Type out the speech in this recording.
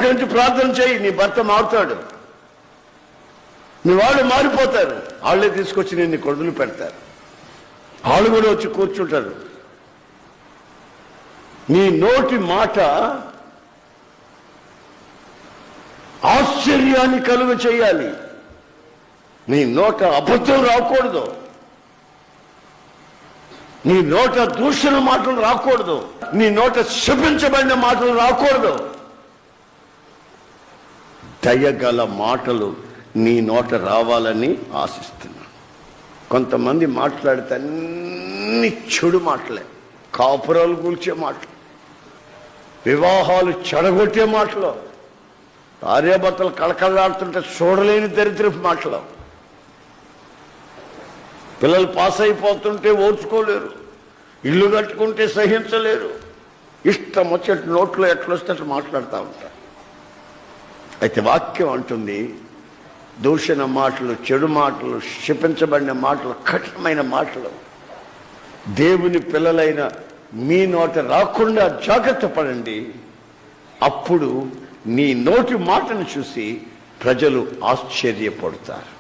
గురించి ప్రార్థన చేయి, నీ భర్త మారుతాడు, నీ వాళ్ళు మారిపోతారు. వాళ్ళే తీసుకొచ్చి నిన్ను కొడుకులు పెడతారు, వాళ్ళు కూడా వచ్చి కూర్చుంటారు. నీ నోటి మాట ఆశ్చర్యాన్ని కలుగ చేయాలి. నీ నోట అబద్ధం రాకూడదు, నీ నోట దూషణ మాటలు రాకూడదు, నీ నోట శపించబడిన మాటలు రాకూడదు. దయగల మాటలు నీ నోట రావాలని ఆశిస్తున్నాను. కొంతమంది మాట్లాడితే అన్ని చెడు మాటలే, కాపురాలు కూల్చే మాటలు, వివాహాలు చెడగొట్టే మాటలు, భార్యాభర్తలు కళకళలాడుతుంటే చూడలేని దరిద్రపు మాటలు, పిల్లలు పాస్ అయిపోతుంటే ఓర్చుకోలేరు, ఇల్లు కట్టుకుంటే సహించలేరు, ఇష్టం వచ్చేట్టు నోట్లో ఎట్లొస్తే అట్లా మాట్లాడుతూ ఉంటారు. అయితే వాక్యం అంటుంది, దూషణ మాటలు, చెడు మాటలు, శపించబడిన మాటలు, కఠినమైన మాటలు దేవుని పిల్లలైన మీ నోట రాకుండా జాగ్రత్త పడండి. అప్పుడు నీ నోటి మాటను చూసి ప్రజలు ఆశ్చర్యపడతారు.